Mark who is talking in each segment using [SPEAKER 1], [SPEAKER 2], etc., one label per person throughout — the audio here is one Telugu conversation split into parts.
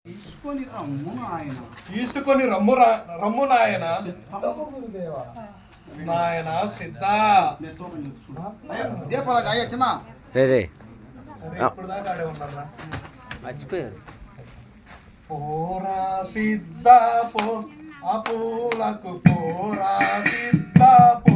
[SPEAKER 1] తీసుకొని రమ్ము నాయన. నాయన సిద్ధ ఇప్పుడు దాకా ఆడే ఉన్నారా?
[SPEAKER 2] మర్చిపోయారు.
[SPEAKER 1] పోరా సిద్ధ పో అపూలకు పోరా సిద్ధ పో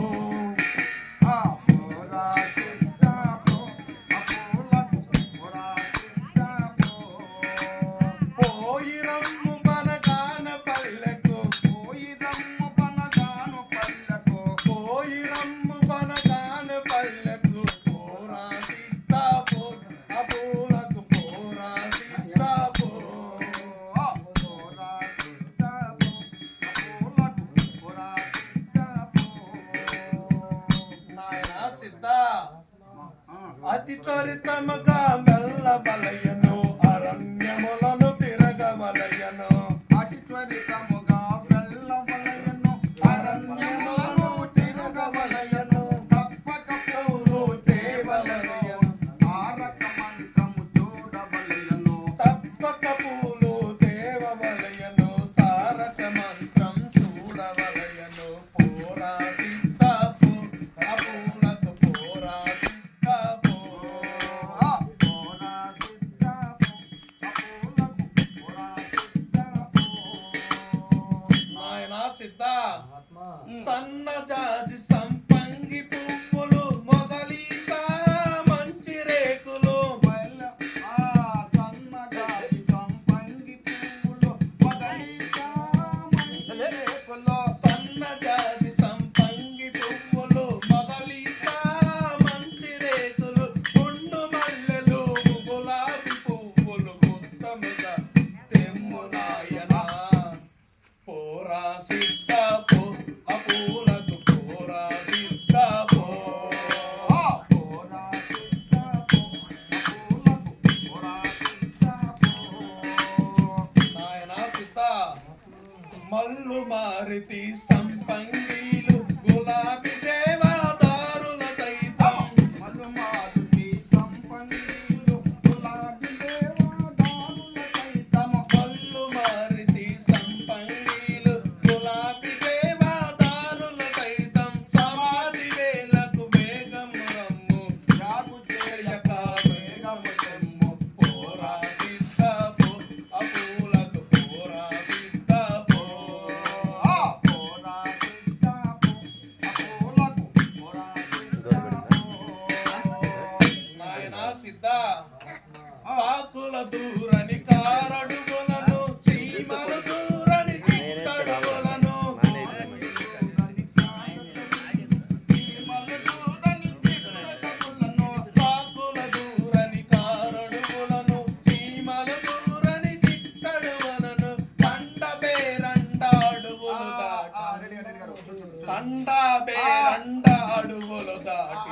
[SPEAKER 1] అతి త్వరితముగా మెల్ల బలయను అరణ్యములను తిరగవలయను. అతి త్వరితముగా మెల్ల బలయను అరణ్యములను తిరగవలయను. తప్పక పూలు తేవలయను తారక మంత్రము చూడవలయను. తప్పక పూలు తేవవలయను తారక మంత్రం చూడవలయను. పోరా సిద్ధ పో అపూలకు పోరా సిద్ధ. సన్నజాజి సంపంగి పువ్వులు మొగలీసా మంచి రేకులు. సన్నజాజి సంపంగి పువ్వులు మొగలీసా మంచి రేకులు. సన్నజాజి సంపంగి పువ్వులు మొగలీసా మంచి రేకులు. గుండు మల్లెలు గులాబీ పువ్వులు గుత్తముగా తెమ్ము నాయన. పోరా సిద్ధ పో అపూలకు పోరా సిద్ధ పో. పోరా సిద్ధ పో అపూలకు పోరా సిద్ధ పో. నాయన సిద్ధ. మల్లు మారుతి సంపంగీలు గులాబీ దేవదారుల సైతం. మల్లు మారుతి సంపంగీలు గులాబీ దేవదారుల సైతం. మల్లు మారుతి సంపంగీలు గులాబీ దేవదారుల సైతం. సమాధి వేలకు వేగము రమ్ము జాగు చేయక వేగము తెమ్ము. పోరా సిద్ధ పో అపూలకు పోరా సిద్ధ పో. పోరా సిద్ధ పో అపూలకు పోరా సిద్ధ పో. నాయన సిద్ధ. కాకుల దూరని కారడుగులను చీమలు దూరని చిట్టడుగులను. కాకుల దూరని కారడుగులను చీమలు దూరని చిట్టడుగులను. కండ బేరండ అడుగులు దాటి కండ బేరండ అడుగులు దాటి.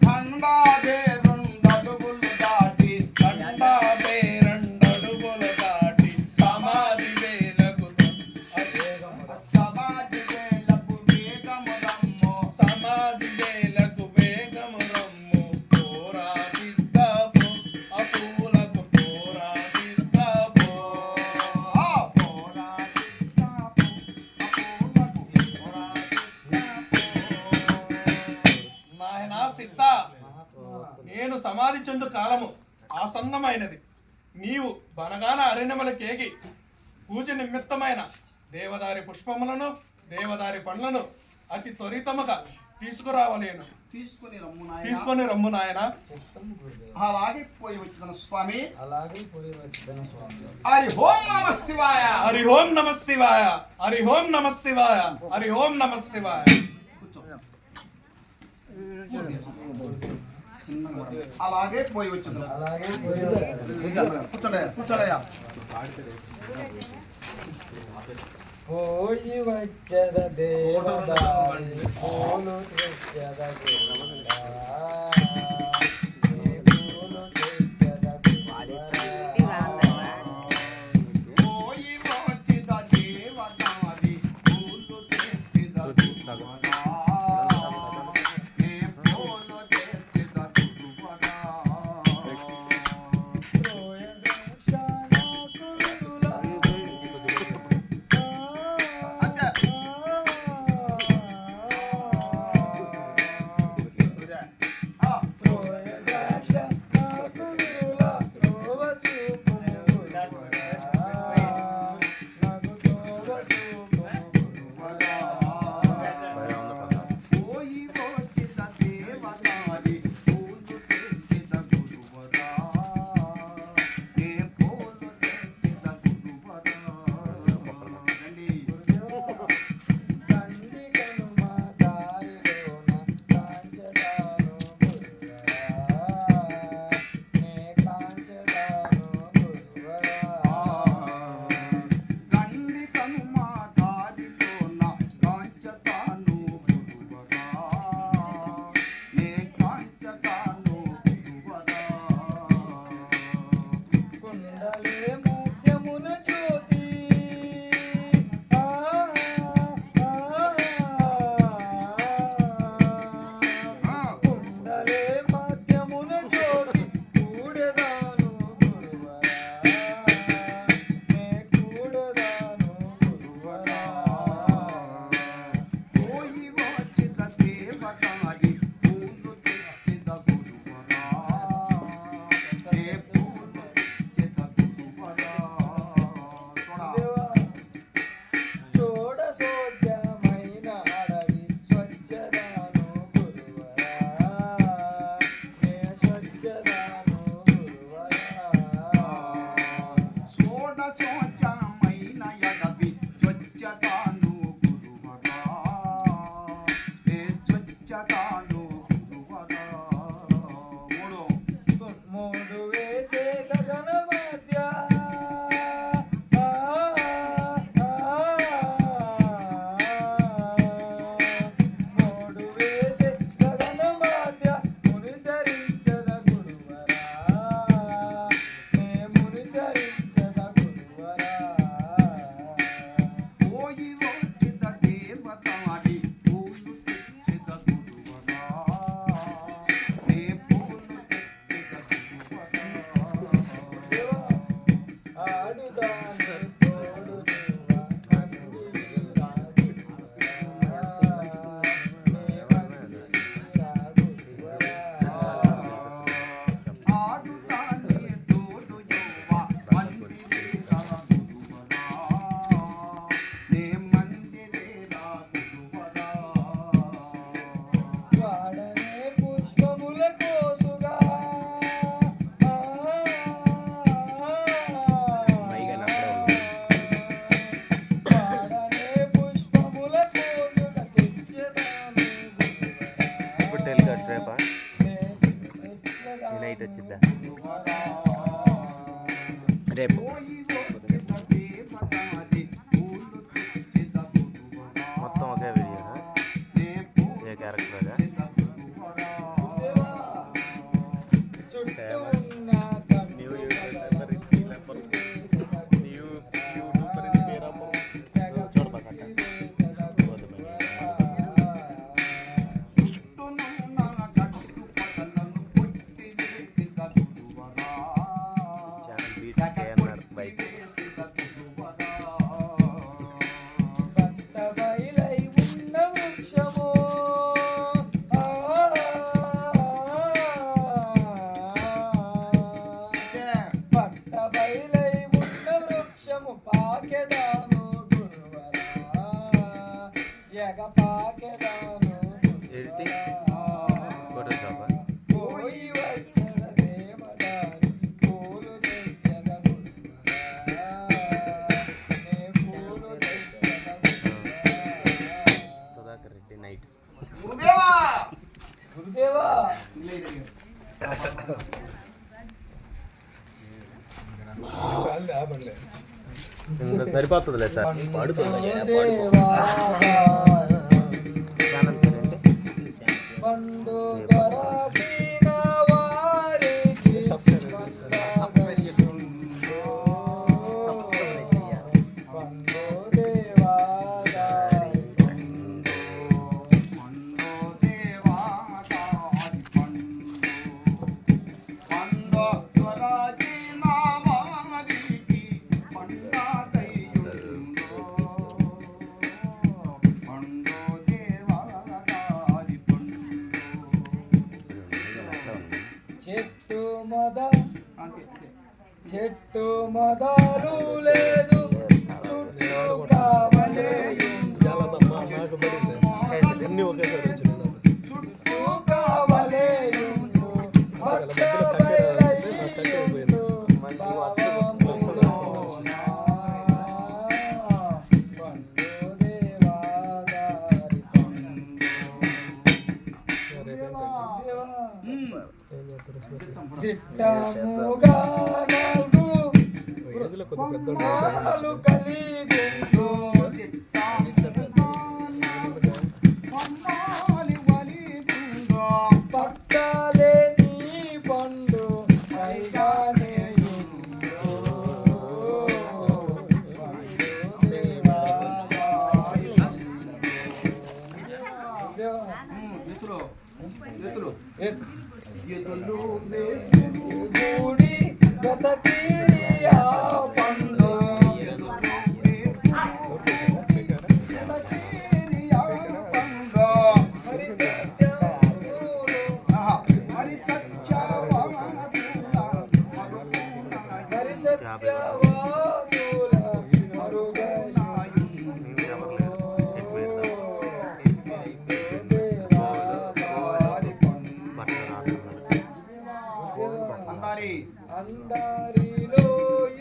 [SPEAKER 1] కండా బేరండడుగులు దాటి కండా బేరండడుగులు దాటి సమాధి వేలకు సమాధి వేలకు వేగము రమ్ము. సమాధి వేలకు వేగము రమ్ము. పోరా సిద్ధ పో అపూలకు పోరా సిద్ధ పో. పోరా సిద్ధ పో అపూలకు పోరా సిద్ధ పో. నాయనా సిద్ధ. నేను సమాధి చెందు కాలము ఆసన్నమైనది. నీవు బనగాన అరణ్యముల కేగి పూజ నిమిత్తమైన దేవదారి పుష్పములను దేవదారి పండ్లను అతి త్వరితముగా తీసుకురావలేను. తీసుకొని రమ్ము నాయన.
[SPEAKER 3] అలాగే పోయి వచ్చిన స్వామి.
[SPEAKER 1] హరి ఓం నమ శివాయ. హరి ఓం నమ శివాయ. హరి ఓం నమ శివాయ. హరి ఓం నమ శివాయ.
[SPEAKER 3] అలాగే పోయి వచ్చింది. కూర్చోడయ్యా కూర్చోడయ్యా.
[SPEAKER 2] పోయి వచ్చద దేవదారి పూలు తెచ్చద వచ్చిద్దా రేపు మొత్తం ఒకే వీడియోనా ఏ క్యారెక్టర్గా న్యూ యూట్యూబర్ చూడబాక ఛానల్ బీట్స్ కేఎన్ఆర్ బైక్
[SPEAKER 4] పట్టబయలై ఉన్న వృక్షము పట్టబయలై ఉన్న వృక్షము పాకెదాను గురువరా ఎగ పాకెదాను
[SPEAKER 2] ఎడిటింగ్ ఫోటోషాపా
[SPEAKER 4] పోయి వచ్చద దేవదారి పూలు తెచ్చద గురువరా నే పూలు తెచ్చద గురువరా
[SPEAKER 2] సుధాకర్ రెడ్డి నైట్స్
[SPEAKER 3] గురుదేవా
[SPEAKER 4] గురుదేవా
[SPEAKER 2] ఇంకా సరిపోతుందిలే సార్ పాడుతుంది
[SPEAKER 4] దేవా
[SPEAKER 2] ఛానల్ పేరేంటి
[SPEAKER 4] పండు దొరకిన వారికి పండు దేవాదారి చెట్టు మొద చెట్టు మొదలు లేదు చుట్టూ కావలేయుండు చుట్టూ కావలేయుండు భక్త బయలయ్యుండు భావములోన. పండు దేవాదారి దేవా చిట్టముగా నాలుగు కలిగిండు పక్కలే నీ పండు పైగానే గూడి గతకీరియా పండు హరి సత్యములు హరి సత్యవాదుల అందరిలో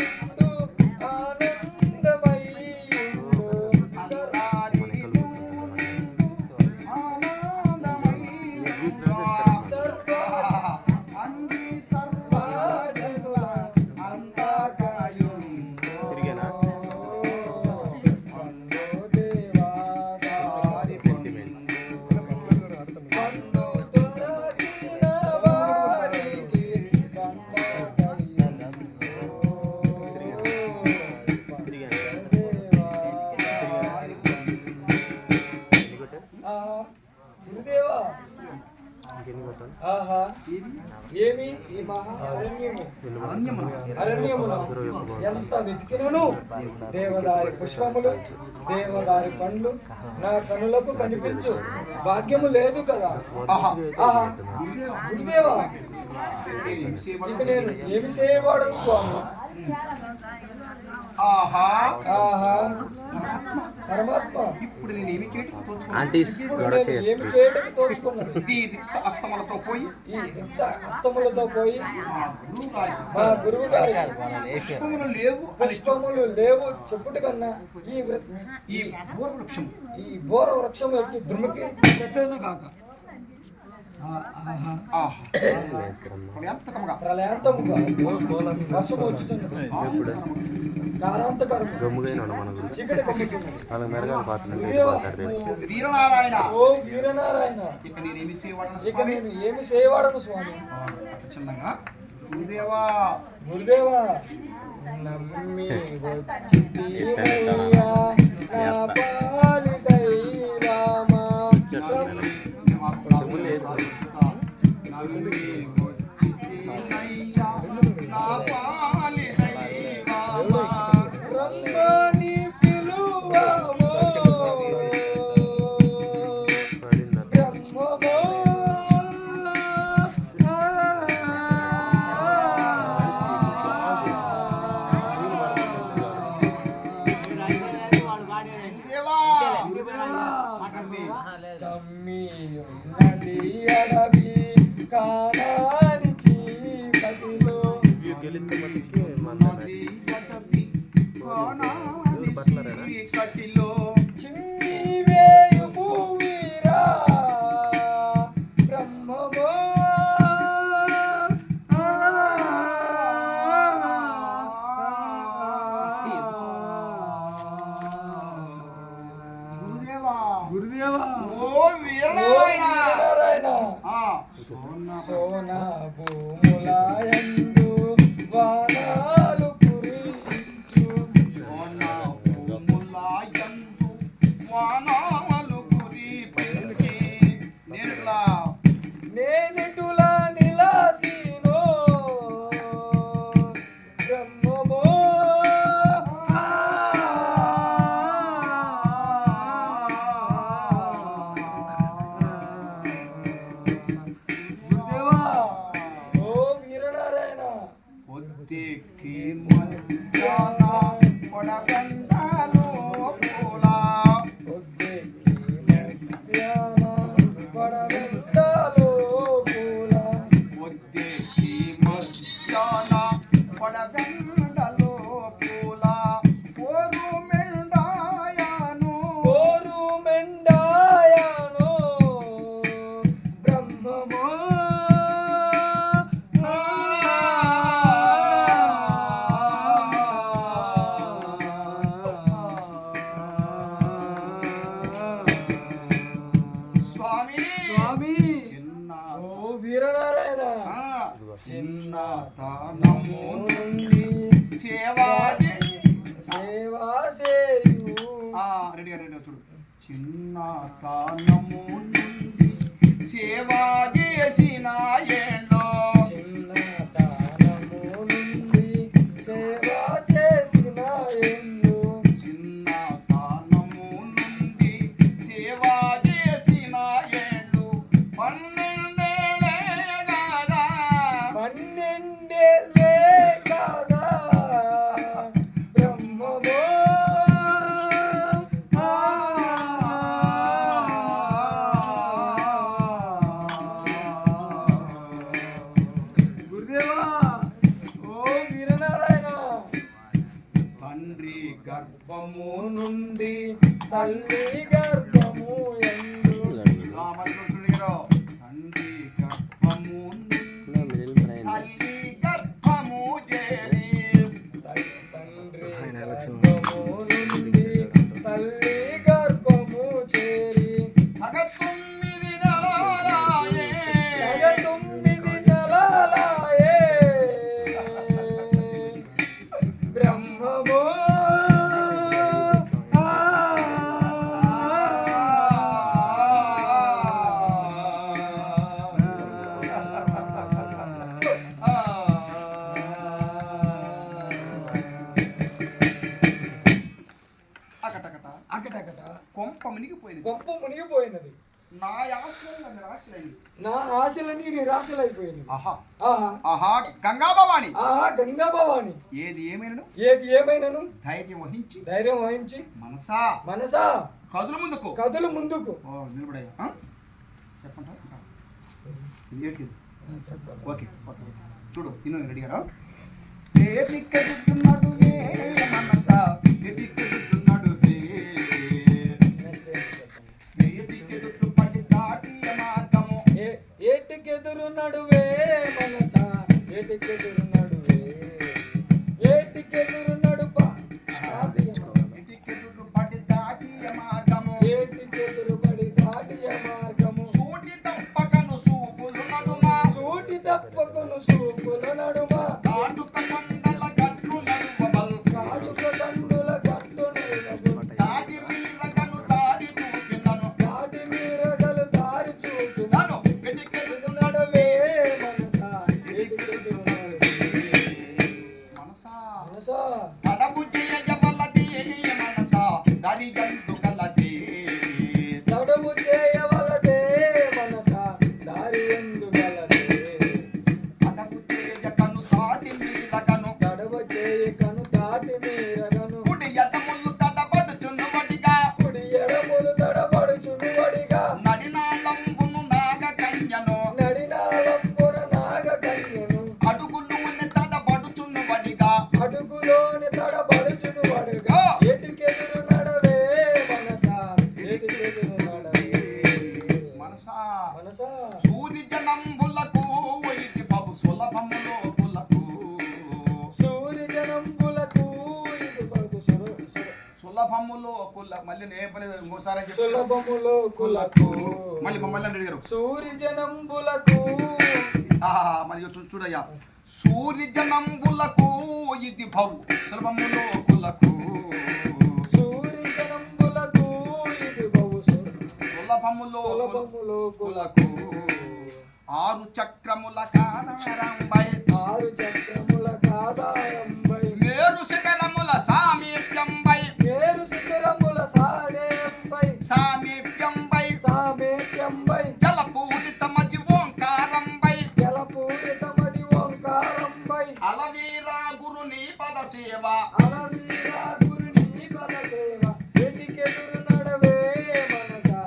[SPEAKER 4] ఇందు ఆనందమయ్యుండు సర్వజనుల అంతకాయుండు
[SPEAKER 2] తిరిగేనా
[SPEAKER 4] పండు దేవాదారి పండు దొరకిన వారికి గురుదేవా ఆహా ఏమి ఈ మహా అరణ్యమున ఎంత వెతికినను దేవదారి పుష్పములు దేవదారి పండ్లు నా కనులకు కనిపించు భాగ్యము లేదు కదా. ఆహా గురుదేవా ఇక నేను ఏమి చేయవాడను స్వామి.
[SPEAKER 3] ఆహా
[SPEAKER 4] ఆహా పరమాత్మ
[SPEAKER 3] ఇప్పుడు నేను ఏమి చేయటం తోచుకున్నాను.
[SPEAKER 2] ఆంటీస్
[SPEAKER 4] ఇప్పుడు
[SPEAKER 2] గొడవ
[SPEAKER 4] నేను
[SPEAKER 2] చేయరు
[SPEAKER 4] ఏమి చేయడానికి తోచుకున్నాను.
[SPEAKER 3] ఈ రిక్త అస్తములతో పోయి
[SPEAKER 4] ఈ ఇంత హస్తములతో పోయి
[SPEAKER 3] గురువుగారి
[SPEAKER 4] మా గురువు గారి
[SPEAKER 3] పుష్పములు లేవు అని
[SPEAKER 4] పుష్పములు లేవు చెప్పుట కన్నా
[SPEAKER 3] ఈ పూర్వవృక్షం
[SPEAKER 4] ఈ బోర వృక్షం ఎక్కి దుమ్ముకి
[SPEAKER 3] చెట్టేదు కాక ఆహా. ఎంత కమ్మగా.
[SPEAKER 4] ప్రళయాంతముగా వర్షం వచ్చుతున్నది. కారాంతకరము
[SPEAKER 2] గమ్ముగా మన గురించి
[SPEAKER 4] చీకటి కమ్ముచున్నది.
[SPEAKER 2] వాళ్ళకి మెరగాలి పాత్ర
[SPEAKER 3] ఓ వీరనారాయణ,
[SPEAKER 4] ఓ వీరనారాయణ,
[SPEAKER 3] ఇక నేనేమి చేయవాడను
[SPEAKER 4] ఇక
[SPEAKER 3] స్వామి?
[SPEAKER 4] నేను ఏమి చేయవాడను స్వామి.
[SPEAKER 3] అటు చిన్నగా గురుదేవా
[SPEAKER 4] గురుదేవా నమ్మి వచ్చితినయ్యా నా పాలి దైవమా. రమ్మని పిలువమో బ్రహ్మమో తమ్మి ఉన్నది అడవి కానాని చీకటిలో చిన్ని వేయు భూవీరా బ్రహ్మమో
[SPEAKER 3] గురుదేవా,
[SPEAKER 4] గురుదేవా
[SPEAKER 3] ఓ వీరనారాయణ.
[SPEAKER 4] నారాయణ
[SPEAKER 3] ఆ,
[SPEAKER 4] సోన భూములయందు వానాలు కురియించు
[SPEAKER 3] సోనాములాయందు వానాలు కురిపించి నేనులా
[SPEAKER 4] నేనిటులా నిలాసినో బ్రహ్మమో గురుదేవా ఓ వీరనారాయణ
[SPEAKER 3] పొద్దెక్కి మధ్యాహ్న పొడగంటాలు పూలా
[SPEAKER 4] పొద్దెక్కి మధ్యాహ్న పడవెంటాలో పూల
[SPEAKER 3] పొద్దెక్కి మధ్యాహ్న పొడగంటలు పూలా పోరు మెండాయాను
[SPEAKER 4] ఓరు మెండాయానో బ్రహ్మమో
[SPEAKER 3] స్వామి
[SPEAKER 4] స్వామి
[SPEAKER 3] చిన్న
[SPEAKER 4] ఓ వీరనారాయణ
[SPEAKER 3] చిన్నతనము
[SPEAKER 4] నుండి
[SPEAKER 3] సేవా
[SPEAKER 4] సేవా చేయు
[SPEAKER 3] రెడీగా చూడు. చిన్నతనము నుండి సేవా చేసిన ఏండో
[SPEAKER 4] చిన్నతనము నుండి సేవా చేసిన ఎందు
[SPEAKER 3] చిన్నతనము నుండి సేవా చేసిన ఏండు 12 కదా
[SPEAKER 4] 12 కాదా బ్రహ్మమో గురుదేవా ఓ వీరనారాయణ
[SPEAKER 3] తండ్రి గర్భము
[SPEAKER 4] నుండి తల్లి గర్భము ఎందు
[SPEAKER 3] తండ్రి గర్భము నుండి తల్లి గర్భము చేరి
[SPEAKER 4] తండ్రి గర్భము నుండి తల్లి గర్భము చేరి
[SPEAKER 3] 9 నెలలాయే.
[SPEAKER 4] 9 నెలలాయే బ్రహ్మమో
[SPEAKER 3] అకటకట
[SPEAKER 4] అకటకట
[SPEAKER 3] కొంప మునిగిపోయింది.
[SPEAKER 4] గొప్ప మునిగిపోయినది.
[SPEAKER 3] నా ఆశలు నిరాశలైంది.
[SPEAKER 4] నా ఆశలన్నీ నిరాశలైపోయినది.
[SPEAKER 3] ఆహా
[SPEAKER 4] ఆహా
[SPEAKER 3] ఆహా గంగా భవాని
[SPEAKER 4] ఆహా గంగా భవాని
[SPEAKER 3] ఏది ఏమైనను
[SPEAKER 4] ఏది ఏమైనను
[SPEAKER 3] ధైర్యం వహించి
[SPEAKER 4] ధైర్యం వహించి
[SPEAKER 3] మనసా
[SPEAKER 4] మనసా
[SPEAKER 3] కదులు ముందుకు.
[SPEAKER 4] కదులు ముందుకు.
[SPEAKER 3] ఓ నిలబడయ్యా. చెప్పండి. ఓకే ఓకే చూడు తిను రెడీగా ఏ పిక్కడుతున్నాడు మనసా ఏ పిక్కడుతున్నాడు ఏ పిక్కడు పడి దాటి మార్గము
[SPEAKER 4] ఏ నడువే మనసా ఏటికెదురు నడువే ఏటికెదురు నడుపా
[SPEAKER 3] ఎటికెదురు పడి దాటియ మార్గము
[SPEAKER 4] ఏటికెదురు పడి దాటియ మార్గము
[SPEAKER 3] సూటి తప్పకను సూపులు నడుమ
[SPEAKER 4] సూటి తప్పకును సూపుల నడుమ
[SPEAKER 3] కాటుక కొండల గట్లు నడువబల్
[SPEAKER 4] కాచుక దండుల గట్టు నడుమ
[SPEAKER 3] దాటి వీరగను దారి చూపినను
[SPEAKER 4] దాటి మీరగలు దారి చూపినను
[SPEAKER 3] ఎటికెదురు
[SPEAKER 4] నడవే మనసా ఏటికెదురు నడువే
[SPEAKER 3] మనసా
[SPEAKER 4] మనసా
[SPEAKER 3] పడబు చేయవలది మనసా దారి గంటు కలది
[SPEAKER 4] నడుము చేయవలదే మనసా దారి ఎందుగలదే
[SPEAKER 3] పడబు చేయకను దాటి వీరగను
[SPEAKER 4] నడుమ చేయకను దాటి మీరగను
[SPEAKER 3] కుడి ఎడములు తడబడుచున్నవడిగా
[SPEAKER 4] కుడి ఎడములు తడబడుచునువడిగా
[SPEAKER 3] నడినాళంబును నాగ కన్యను
[SPEAKER 4] నడినాలంపున నాగ కన్యను
[SPEAKER 3] అడుగులోని తడబడుచున్నవడిగా
[SPEAKER 4] అడుగులోని తడబడుచునువడిగా ఎటుకెదురు నడవే మనసా ఎటుకెదురు నడవే
[SPEAKER 3] మనసా
[SPEAKER 4] మనసా
[SPEAKER 3] సూర్య జనంబులకు ఇది బహు సులభములో కులకు
[SPEAKER 4] సూర్య జనంబులకు ఇది బహు
[SPEAKER 3] సులభములో కుల మళ్ళీ నేపలేదు ఇంకోసారి చెప్తాను.
[SPEAKER 4] సులభములో కులకు
[SPEAKER 3] మళ్ళీ మమ్మల్ని అడిగారు
[SPEAKER 4] సూర్య జనంబులకు
[SPEAKER 3] మరి చూడయ్యా సూర్య జనంబులకు ఇది బహు సులభములో కులకు
[SPEAKER 4] సూర్య జనంబులకు ఇది బహు
[SPEAKER 3] సులభములో
[SPEAKER 4] సులభములో
[SPEAKER 3] కులకు ఆరు చక్రముల కానారంబై
[SPEAKER 4] ఆరు చక్రముల కాదాయంబై
[SPEAKER 3] మేరు శిఖరముల సామీప్యంబై
[SPEAKER 4] ఏరు శిఖరముల సాదేంబై
[SPEAKER 3] సామీప్యంబై
[SPEAKER 4] సామేత్యంబై
[SPEAKER 3] జలపూరితమది ఓంకారంబై
[SPEAKER 4] జలపూరితమది ఓంకారంబై
[SPEAKER 3] అలవీరా గురుని పద సేవ
[SPEAKER 4] అలవీరా గురుని పద సేవ ఎటికెదురు నడవే మనసా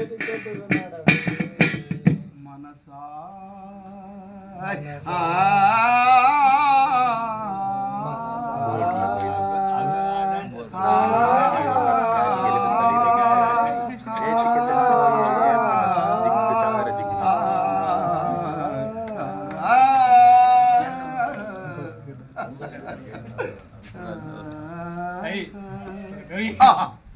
[SPEAKER 4] ఎటికెదురు నడవే
[SPEAKER 3] మనసా
[SPEAKER 4] మనసా.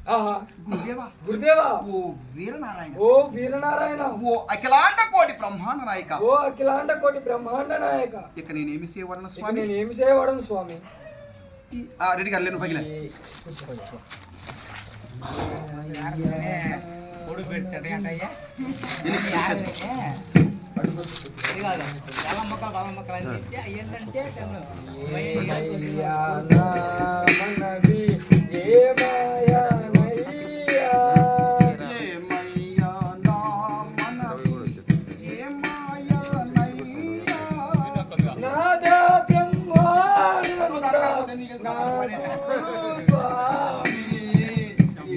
[SPEAKER 4] ఆహా
[SPEAKER 3] గురుదేవా
[SPEAKER 4] గురుదేవా
[SPEAKER 3] ఓ వీరనారాయణ
[SPEAKER 4] ఓ వీరనారాయణ
[SPEAKER 3] ఓ అఖిలాండ కోటి బ్రహ్మాండ నాయక
[SPEAKER 4] ఓ అఖిలాండ కోటి బ్రహ్మాండ నాయక
[SPEAKER 3] ఇక నేనేమి చేయవలన
[SPEAKER 4] ఇక
[SPEAKER 3] స్వామి
[SPEAKER 4] నేను ఏమి చేయవాడను స్వామి
[SPEAKER 3] రెడ్డి గారు లేను పగిలే
[SPEAKER 4] మనవి ఏ మాయనయ్యా
[SPEAKER 3] ఏమయ్యా నా మనవి ఏమాయా నయ్యా
[SPEAKER 4] నాదా బ్రహ్మానంద స్వామి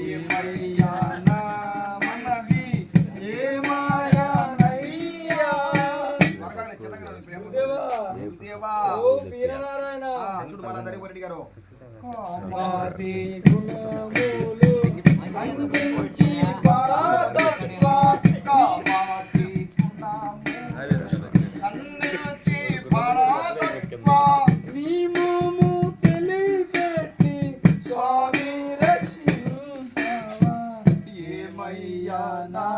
[SPEAKER 3] ఏమయ్యా నా మనవి
[SPEAKER 4] ఏ మాయనయ్యా
[SPEAKER 3] త్వరగా చిన్నగా ప్రేమ
[SPEAKER 4] దేవా
[SPEAKER 3] దేవా
[SPEAKER 4] ఓ వీరనారాయణ
[SPEAKER 3] చూడు మళ్ళా దరి రెడ్డి గారు
[SPEAKER 4] మాది గుణములు కనిపించి పరాతత్వ
[SPEAKER 3] కామాతి గుణము కన్నిల్చి పరాతత్వ
[SPEAKER 4] నీమము తెలిపెట్టి స్వామి రక్షించవా
[SPEAKER 3] ఏమయ్యా నా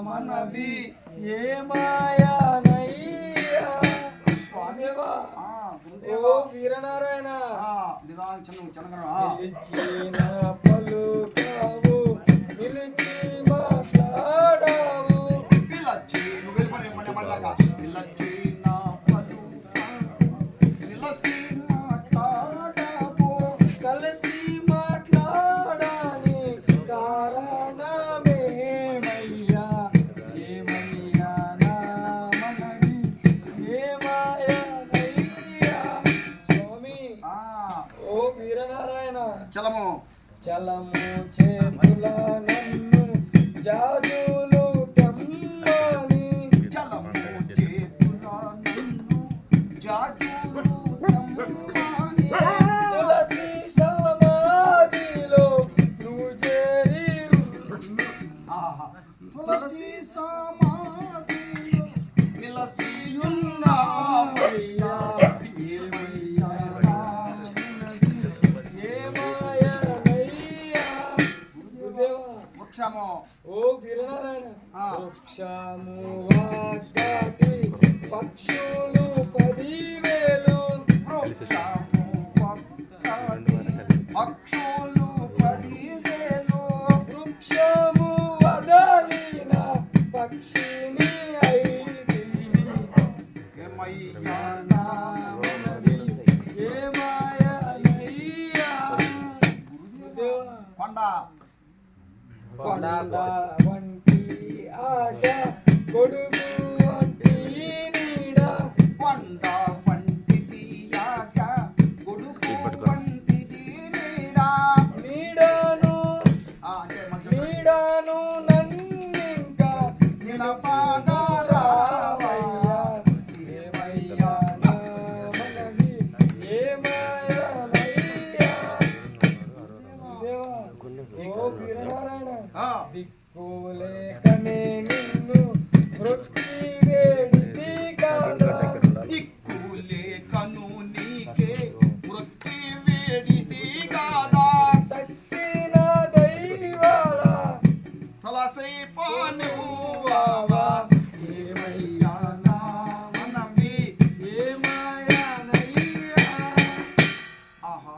[SPEAKER 3] మనవి
[SPEAKER 4] ఏ మాయనయ్యా స్వామివా ఓ వీరనారాయణ
[SPEAKER 3] నిదానం చిన్న
[SPEAKER 4] నిలిచిన పలుకావు నిలిచి మాట్లాడావు
[SPEAKER 3] పిల్లచ్చి నువ్వు వెళ్ళిపోయి మళ్ళా పిల్లచ్చి నా పలు నిలసి మాట్లాడబో
[SPEAKER 4] కలిసి మాట్లాడాని కారణమేమయ్యా ఏమయ్యా నా మనవి ఏమయ్యా స్వామి ఓ వీరనారాయణ
[SPEAKER 3] చలము
[SPEAKER 4] చలము చేతుల నన్ను జాజులు తెమ్మని
[SPEAKER 3] చలము చేతుల నన్ను జాజులు తెమ్మని
[SPEAKER 4] తులసి సమాధిలో నువ్వు చేరి
[SPEAKER 3] తులసి సమాధిలో నిలసియున్న వృక్షము
[SPEAKER 4] ఓ వీరనారాయణ
[SPEAKER 3] ఆ.
[SPEAKER 4] వృక్షము వాటి పక్షులు 10,000
[SPEAKER 3] వృక్షము ఒక్కటి, పక్షులు 10,000
[SPEAKER 4] వృక్షము వదలిన పక్షిని
[SPEAKER 3] ఏమయ్యా
[SPEAKER 4] ఏమాయనయ్యా
[SPEAKER 3] కొండ
[SPEAKER 4] కొండ వంటి ఆశ కొడుకు వంటి నీడ
[SPEAKER 3] కొండ వంటిది ఆశ, కొడుకు వంటిది నీడ.
[SPEAKER 4] నీడను
[SPEAKER 3] అంతే మళ్ళీ
[SPEAKER 4] నీడను నన్నింకా
[SPEAKER 3] నిలపగా రావయ్యా.
[SPEAKER 4] ఏమయ్యా నా మనవి ఏమాయనయ్యా దేవా ఓ వీరనారాయణ
[SPEAKER 3] ఆ,
[SPEAKER 4] దిక్కులేకనే నిన్ను వృక్షి వేడితి కాదా
[SPEAKER 3] దిక్కులే కను నీకే వృత్తి వేడిది కాదా.
[SPEAKER 4] తక్కిన దైవాల
[SPEAKER 3] తులసి పానువావా, ఏమయ్యా నా మనవి.
[SPEAKER 4] ఏమాయనయ్యా
[SPEAKER 3] ఆహా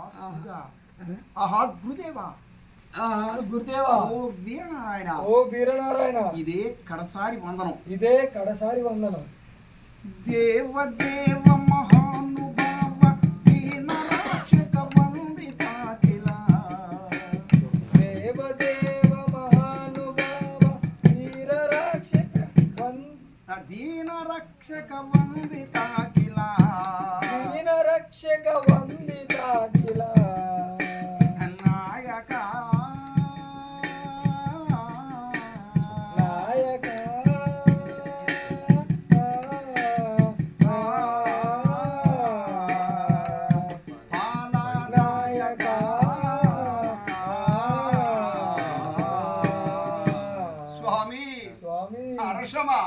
[SPEAKER 3] ఆహా గురుదేవా,
[SPEAKER 4] గురుదేవా
[SPEAKER 3] ఓ వీరనారాయణ,
[SPEAKER 4] ఓ వీరనారాయణ
[SPEAKER 3] ఇదే కడసారి వందనం.
[SPEAKER 4] ఇదే కడసారి వందనం
[SPEAKER 3] దేవదేవ మహానుభావ దీన రక్షక వందితాఖిల.
[SPEAKER 4] దేవదేవ మహానుభావ వీర రక్షక
[SPEAKER 3] దీన రక్షక వందితాఖిల.
[SPEAKER 4] దీన రక్షక వందితాఖిల
[SPEAKER 3] నాయక
[SPEAKER 4] నాయక నాయక
[SPEAKER 3] స్వామి
[SPEAKER 4] స్వామి
[SPEAKER 3] హర్షమా,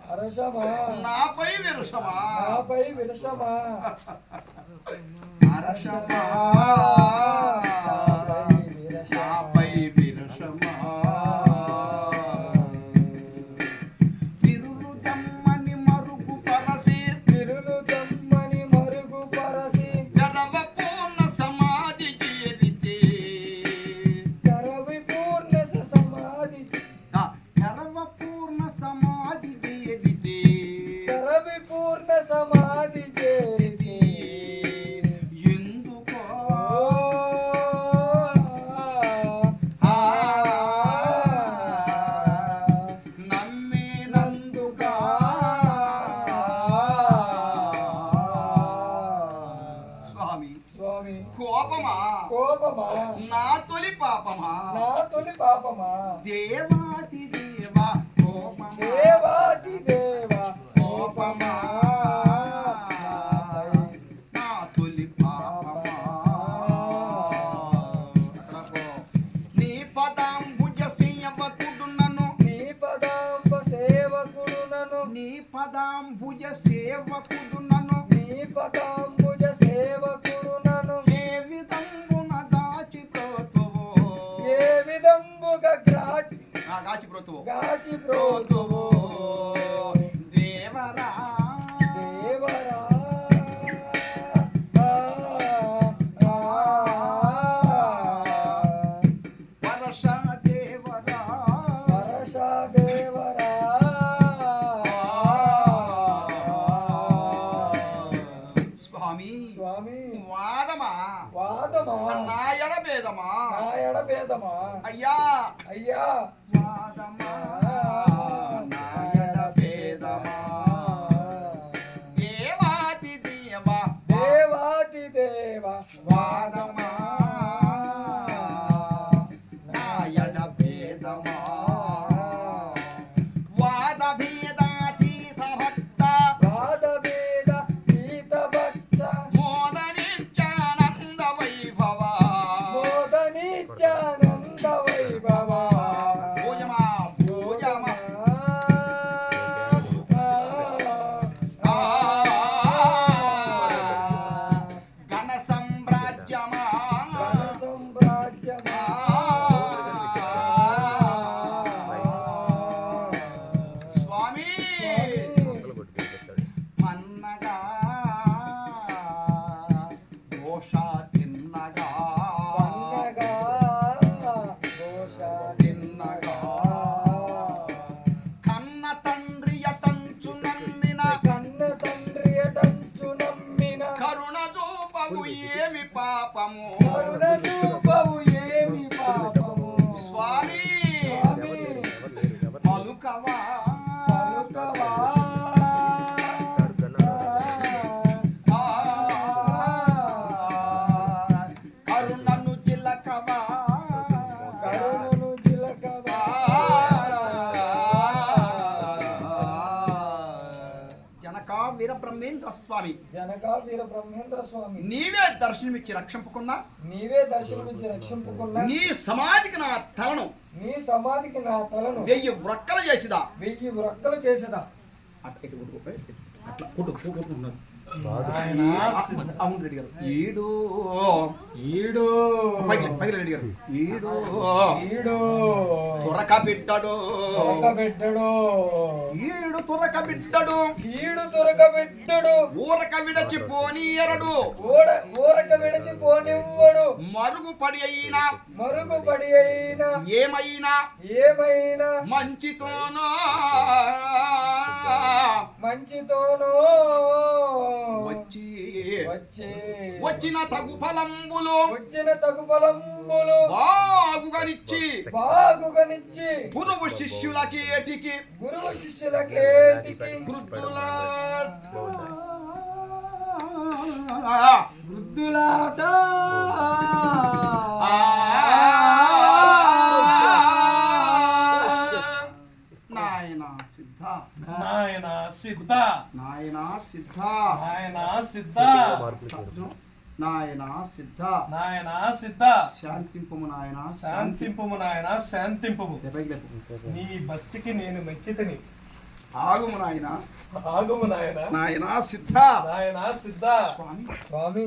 [SPEAKER 4] హర్షమా
[SPEAKER 3] నాపై విరుషమా.
[SPEAKER 4] నాపై విరసమా
[SPEAKER 3] హర్షమా,
[SPEAKER 4] విరసమా
[SPEAKER 3] నాపై విరుషమా. విరులు దమ్మని మరుగు పరసి,
[SPEAKER 4] విరులు దమ్మని మరుగు పరసి
[SPEAKER 3] గరవ పూర్ణ సమాధి చేరితే.
[SPEAKER 4] కరవి పూర్ణ సమాధి
[SPEAKER 3] గరవ పూర్ణ సమాధి చేరితే.
[SPEAKER 4] కరవి పూర్ణ సమాధి చేరితే
[SPEAKER 3] ఎందుకో
[SPEAKER 4] ఆ
[SPEAKER 3] నమ్మినందుకా స్వామి
[SPEAKER 4] స్వామి
[SPEAKER 3] కోపమా,
[SPEAKER 4] కోపమా
[SPEAKER 3] నా తొలి పాపమా.
[SPEAKER 4] నా తొలి పాపమా
[SPEAKER 3] దేవాతి దేవా కోపమా,
[SPEAKER 4] దేవాది దేవ
[SPEAKER 3] కోపమా నా తొలి పాపమా. నీ పదాంబుజ సేవకుడు నన్ను,
[SPEAKER 4] నీ పదాంబ సేవకుడు నన్ను
[SPEAKER 3] నీ పదాంబుజ సేవకుడు నన్ను
[SPEAKER 4] నీ పదాంబుజ సేవకుడు నన్ను
[SPEAKER 3] ఏ విధంగున దాచిపోతువో,
[SPEAKER 4] ఏ విధంబుగా
[SPEAKER 3] గాచిపోతువో
[SPEAKER 4] గాచి ప్రోతువు
[SPEAKER 3] దేవరా
[SPEAKER 4] దేవరా
[SPEAKER 3] వర్ష దేవరా
[SPEAKER 4] వరష దేవరా
[SPEAKER 3] స్వామి
[SPEAKER 4] స్వామి
[SPEAKER 3] వాదమా,
[SPEAKER 4] వాదమా
[SPEAKER 3] నా ఎడభేదమా.
[SPEAKER 4] నా ఎడభేదమా
[SPEAKER 3] అయ్యా
[SPEAKER 4] అయ్యా
[SPEAKER 3] వాదమా, నా ఎడభేదమా. దేవాతి దేవా
[SPEAKER 4] దేవాది దేవ
[SPEAKER 3] వాదమా, నా ఎడభేదమా. వాద భేదాతీత భక్త
[SPEAKER 4] వాద భేద గీత భక్త
[SPEAKER 3] మోదనిత్యానంద వైభవ.
[SPEAKER 4] మోదనిత్యానంద వైభవ
[SPEAKER 3] పూజమా పూజమా గణ సంరాజ్యమా తిన్నగా
[SPEAKER 4] వన్నగా ఘోష
[SPEAKER 3] తిన్నగా కన్న తండ్రి అటంచు నమ్మిన
[SPEAKER 4] కన్న తండ్రి అటంచు నమ్మిన
[SPEAKER 3] కరుణ చూపము ఏమి పాపము
[SPEAKER 4] కరుణ చూపవు ఏమి పాపము
[SPEAKER 3] స్వామి
[SPEAKER 4] స్వామి
[SPEAKER 3] పలుకవా
[SPEAKER 4] పలుకవా
[SPEAKER 3] కరుణను చిలకవా
[SPEAKER 4] కరుణను చిలకవా
[SPEAKER 3] జనకా వీర బ్రహ్మేంద్ర స్వామి
[SPEAKER 4] జనకా వీర బ్రహ్మేంద్ర స్వామి
[SPEAKER 3] నీవే దర్శనమిచ్చి రక్షింపుకున్నా
[SPEAKER 4] నీవే దర్శనమిచ్చి రక్షింపుకున్నా
[SPEAKER 3] నీ సమాధికి నా తలను
[SPEAKER 4] నీ సమాధికి నా తలను
[SPEAKER 3] 1000 వ్రక్కలు చేసిదా
[SPEAKER 4] 1000 వ్రక్కలు చేసేదా
[SPEAKER 3] అట్లా కొట్టుకున్నారు
[SPEAKER 1] నాయనా
[SPEAKER 3] అవును రెడ్డి గారు ఈడు
[SPEAKER 4] ఈడు
[SPEAKER 3] పైకి రెడ్డి గారు ఈడు
[SPEAKER 4] ఈడు
[SPEAKER 3] తురక బిడ్డడు
[SPEAKER 4] తొరక బిడ్డడు
[SPEAKER 3] ఈడు తురక బిడ్డడు
[SPEAKER 4] ఈడు తొరక బిడ్డడు
[SPEAKER 3] ఊరక విడచి పోనీయరడు
[SPEAKER 4] ఊరక విడిచి పోనివ్వడు
[SPEAKER 3] మరుగుపడి అయినా
[SPEAKER 4] మరుగుపడి అయినా
[SPEAKER 3] ఏమైనా
[SPEAKER 4] ఏమైనా
[SPEAKER 3] మంచితోనో
[SPEAKER 4] మంచితోనూ
[SPEAKER 3] వచ్చి
[SPEAKER 4] వచ్చి
[SPEAKER 3] వచ్చిన తగు ఫలంబులు
[SPEAKER 4] వచ్చిన తగు ఫలంబులు
[SPEAKER 3] బాగుగనిచ్చి
[SPEAKER 4] బాగుగనిచ్చి
[SPEAKER 3] గురువు శిష్యులకి ఏటికి
[SPEAKER 4] గురువు శిష్యులకేటికి
[SPEAKER 3] వృద్ధుల
[SPEAKER 4] వృద్ధులాట
[SPEAKER 3] నాయనా సిద్ధ
[SPEAKER 1] నాయనా సిద్ధ
[SPEAKER 3] నాయనా సిద్ధ
[SPEAKER 1] నాయనా సిద్ధ
[SPEAKER 3] నాయనా సిద్ధ
[SPEAKER 1] నాయనా సిద్ధ
[SPEAKER 3] శాంతింపము నాయనా
[SPEAKER 1] శాంతింపుము నాయనా శాంతింపుము
[SPEAKER 3] పైకి లేపు.
[SPEAKER 1] నీ భక్తికి నేను మెచ్చితిని
[SPEAKER 3] ఆగుము నాయనా
[SPEAKER 1] ఆగుము నాయనా
[SPEAKER 3] నాయనా సిద్ధ
[SPEAKER 1] నాయనా సిద్ధ
[SPEAKER 3] స్వామి
[SPEAKER 4] స్వామి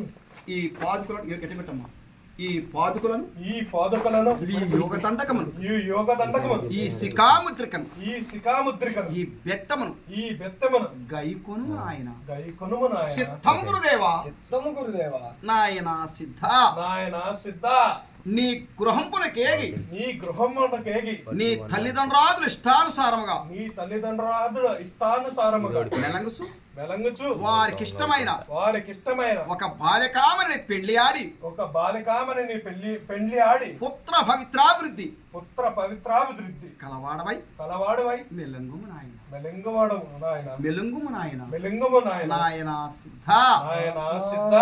[SPEAKER 3] ఈ పాదుకులను గట్టి పెట్టమ్మా ఈ పాదుకులను
[SPEAKER 1] ఈ పాదుకలను
[SPEAKER 3] ఈ యోగ దండకమును
[SPEAKER 1] ఈ యోగ దండకమును
[SPEAKER 3] ఈ శిఖాముద్రికను
[SPEAKER 1] ఈ శిఖాముద్రికను
[SPEAKER 3] ఈ బెత్తమును
[SPEAKER 1] ఈ బెత్తమును
[SPEAKER 3] గైకొను ఆయన
[SPEAKER 1] గైకొనుము నాయన
[SPEAKER 3] సిద్ధం గురుదేవా
[SPEAKER 4] చిత్తము గురుదేవా
[SPEAKER 3] నాయనా సిద్ధ
[SPEAKER 1] నాయనా సిద్ధ
[SPEAKER 3] నీ గృహంపునకేగి
[SPEAKER 1] నీ గృహమునకేగి
[SPEAKER 3] నీ తల్లిదండ్రులు ఇష్టానుసారముగా
[SPEAKER 1] నీ తల్లిదండ్రుల ఇష్టానుసారముగా
[SPEAKER 3] మెలంగుసు
[SPEAKER 1] వెలంగుచు
[SPEAKER 3] వారికి ఇష్టమైన
[SPEAKER 1] వారికిష్టమైన
[SPEAKER 3] ఒక బాల్యకామని పెళ్లి ఆడి
[SPEAKER 1] ఒక బాలికామని పెండ్లి ఆడి
[SPEAKER 3] పుత్ర పవిత్రాభివృద్ధి
[SPEAKER 1] పుత్ర పవిత్రాభివృద్ధి
[SPEAKER 3] కలవాడవై
[SPEAKER 1] కలవాడువై
[SPEAKER 3] మెలంగుము నాయన
[SPEAKER 1] మెలింగవాడము నాయన
[SPEAKER 3] మెలుంగుము నాయన
[SPEAKER 1] మెలింగము నాయన
[SPEAKER 3] నాయనా సిద్ధ
[SPEAKER 1] నాయనా సిద్ధ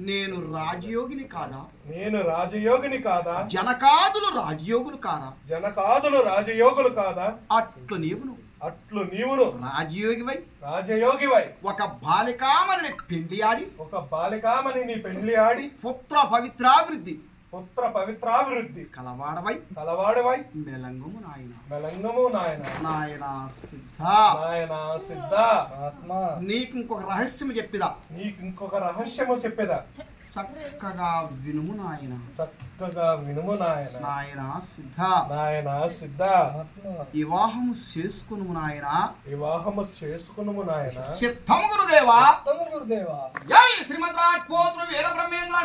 [SPEAKER 3] నేను రాజయోగిని కాదా
[SPEAKER 1] నేను రాజయోగిని కాదా
[SPEAKER 3] జనకాదులు రాజయోగులు కాదా
[SPEAKER 1] జనకాదులు రాజయోగులు కాదా
[SPEAKER 3] అట్లు నీవును
[SPEAKER 1] అట్లు నీవును
[SPEAKER 3] రాజయోగివై
[SPEAKER 1] రాజయోగివై
[SPEAKER 3] ఒక బాలికామని పెళ్లి ఆడి
[SPEAKER 1] ఒక బాలికామని నీ పెండ్లి ఆడి
[SPEAKER 3] పుత్ర పవిత్రాభివృద్ధి
[SPEAKER 1] పుత్ర పవిత్రాభివృద్ధి
[SPEAKER 3] కలవాడవై
[SPEAKER 1] కలవాడువై
[SPEAKER 3] మెలంగుము నాయన
[SPEAKER 1] మెలంగము నాయన
[SPEAKER 3] నాయనా సిద్ధ
[SPEAKER 1] నాయనా సిద్ధ
[SPEAKER 4] ఆత్మ
[SPEAKER 3] నీకు ఇంకొక రహస్యం చెప్పిదా
[SPEAKER 1] నీకు ఇంకొక రహస్యము చెప్పేదా
[SPEAKER 3] చక్కగా వినుము నాయన
[SPEAKER 1] చక్కగా వినుము నాయన
[SPEAKER 3] నాయనా సిద్ధ
[SPEAKER 1] నాయనా సిద్ధ
[SPEAKER 4] ఆత్మ
[SPEAKER 3] వివాహము చేసుకును నాయన
[SPEAKER 1] వివాహము చేసుకునుము నాయన
[SPEAKER 3] సిద్ధము గురుదేవా
[SPEAKER 4] చిత్తము గురుదేవా
[SPEAKER 3] జై శ్రీమద్ రాజ్ పోత్రు వీర బ్రహ్మేంద్ర